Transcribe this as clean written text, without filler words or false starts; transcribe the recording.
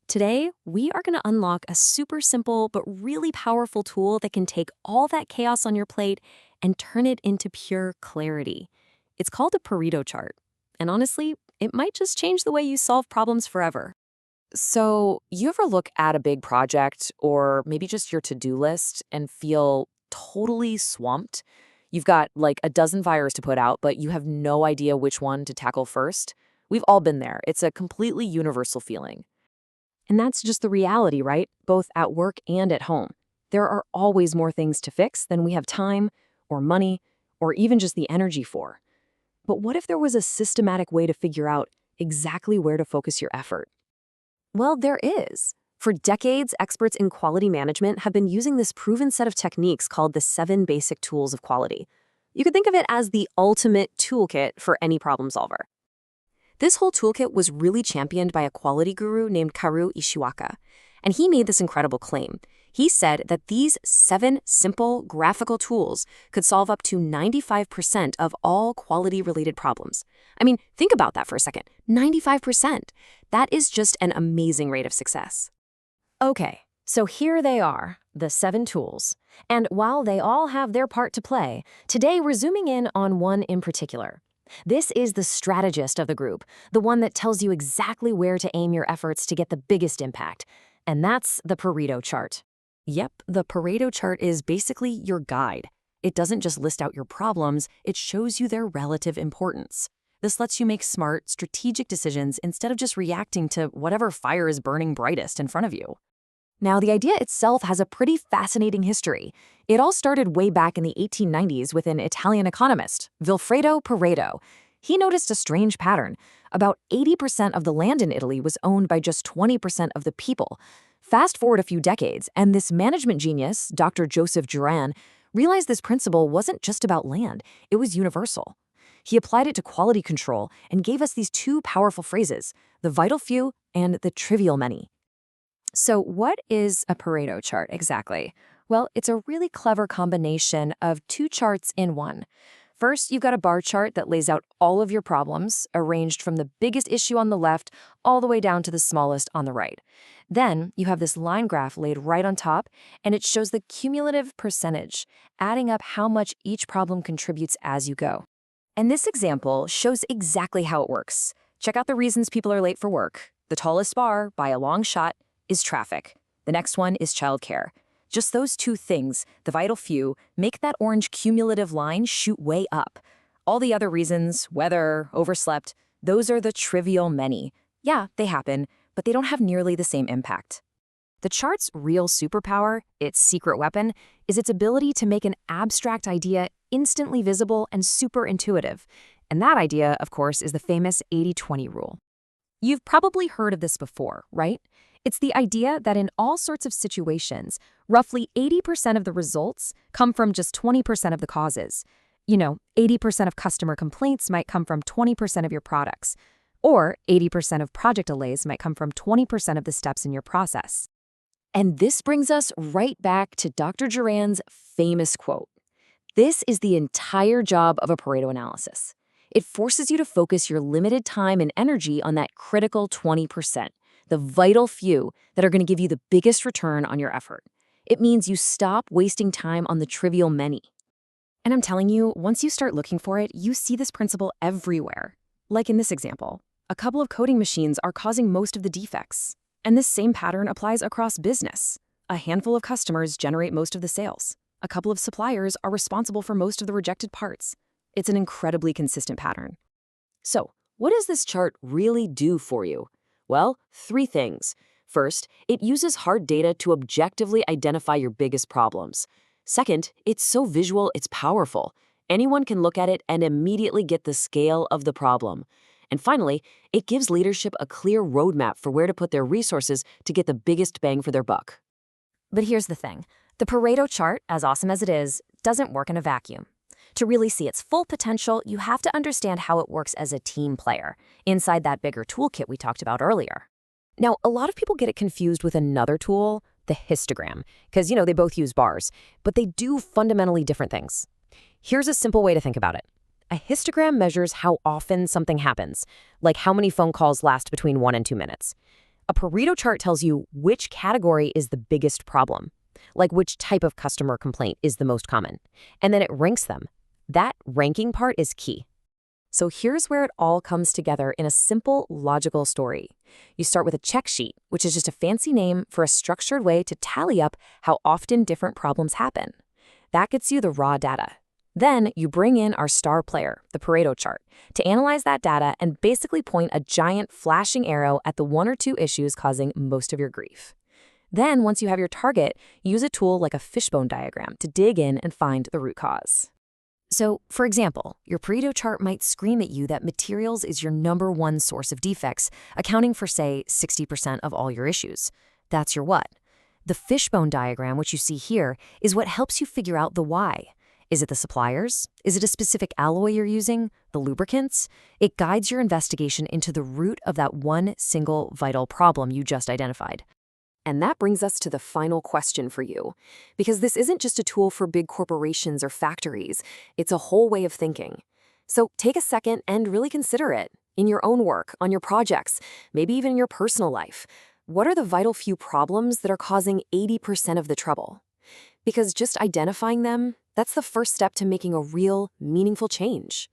Today, we are going to unlock a super simple but really powerful tool that can take all that chaos on your plate and turn it into pure clarity. It's called a Pareto chart. And honestly, it might just change the way you solve problems forever. So, you ever look at a big project or maybe just your to-do list and feel totally swamped? You've got like a dozen fires to put out, but you have no idea which one to tackle first? We've all been there. It's a completely universal feeling. And that's just the reality, right? Both at work and at home. There are always more things to fix than we have time, or money, or even just the energy for. But what if there was a systematic way to figure out exactly where to focus your effort? Well, there is. For decades, experts in quality management have been using this proven set of techniques called the 7 basic tools of quality. You could think of it as the ultimate toolkit for any problem solver. This whole toolkit was really championed by a quality guru named Karu Ishiwaka, and he made this incredible claim. He said that these 7 simple graphical tools could solve up to 95% of all quality-related problems. I mean, think about that for a second. 95%. That is just an amazing rate of success. Okay, so here they are, the 7 tools. And while they all have their part to play, today we're zooming in on one in particular. This is the strategist of the group, the one that tells you exactly where to aim your efforts to get the biggest impact. And that's the Pareto chart. Yep, the Pareto chart is basically your guide. It doesn't just list out your problems, it shows you their relative importance. This lets you make smart, strategic decisions instead of just reacting to whatever fire is burning brightest in front of you. Now, the idea itself has a pretty fascinating history. It all started way back in the 1890s with an Italian economist, Vilfredo Pareto. He noticed a strange pattern. About 80% of the land in Italy was owned by just 20% of the people. Fast forward a few decades, and this management genius, Dr. Joseph Juran, realized this principle wasn't just about land, it was universal. He applied it to quality control and gave us these 2 powerful phrases, the vital few and the trivial many. So what is a Pareto chart exactly? Well, it's a really clever combination of 2 charts in one. First, you've got a bar chart that lays out all of your problems, arranged from the biggest issue on the left all the way down to the smallest on the right. Then, you have this line graph laid right on top, and it shows the cumulative percentage, adding up how much each problem contributes as you go. And this example shows exactly how it works. Check out the reasons people are late for work. The tallest bar, by a long shot, is traffic. The next one is childcare. Just those 2 things, the vital few, make that orange cumulative line shoot way up. All the other reasons, weather, overslept, those are the trivial many. Yeah, they happen, but they don't have nearly the same impact. The chart's real superpower, its secret weapon, is its ability to make an abstract idea instantly visible and super intuitive. And that idea, of course, is the famous 80-20 rule. You've probably heard of this before, right? It's the idea that in all sorts of situations, roughly 80% of the results come from just 20% of the causes. 80% of customer complaints might come from 20% of your products, or 80% of project delays might come from 20% of the steps in your process. And this brings us right back to Dr. Juran's famous quote. This is the entire job of a Pareto analysis. It forces you to focus your limited time and energy on that critical 20%. The vital few that are going to give you the biggest return on your effort. It means you stop wasting time on the trivial many. And I'm telling you, once you start looking for it, you see this principle everywhere. Like in this example, a couple of coding machines are causing most of the defects. And this same pattern applies across business. A handful of customers generate most of the sales. A couple of suppliers are responsible for most of the rejected parts. It's an incredibly consistent pattern. So, what does this chart really do for you? Well, 3 things. First, it uses hard data to objectively identify your biggest problems. Second, it's so visual, it's powerful. Anyone can look at it and immediately get the scale of the problem. And finally, it gives leadership a clear roadmap for where to put their resources to get the biggest bang for their buck. But here's the thing. The Pareto chart, as awesome as it is, doesn't work in a vacuum. To really see its full potential, you have to understand how it works as a team player, inside that bigger toolkit we talked about earlier. Now, a lot of people get it confused with another tool, the histogram, because, they both use bars, but they do fundamentally different things. Here's a simple way to think about it. A histogram measures how often something happens, like how many phone calls last between 1 and 2 minutes. A Pareto chart tells you which category is the biggest problem, like which type of customer complaint is the most common, and then it ranks them. That ranking part is key. So here's where it all comes together in a simple, logical story. You start with a check sheet, which is just a fancy name for a structured way to tally up how often different problems happen. That gets you the raw data. Then you bring in our star player, the Pareto chart, to analyze that data and basically point a giant flashing arrow at the one or two issues causing most of your grief. Then, once you have your target, use a tool like a fishbone diagram to dig in and find the root cause. So, for example, your Pareto chart might scream at you that materials is your number one source of defects, accounting for, say, 60% of all your issues. That's your what. The fishbone diagram, which you see here, is what helps you figure out the why. Is it the suppliers? Is it a specific alloy you're using? The lubricants? It guides your investigation into the root of that one single vital problem you just identified. And that brings us to the final question for you. Because this isn't just a tool for big corporations or factories, it's a whole way of thinking. So take a second and really consider it. In your own work, on your projects, maybe even in your personal life. What are the vital few problems that are causing 80% of the trouble? Because just identifying them, that's the first step to making a real, meaningful change.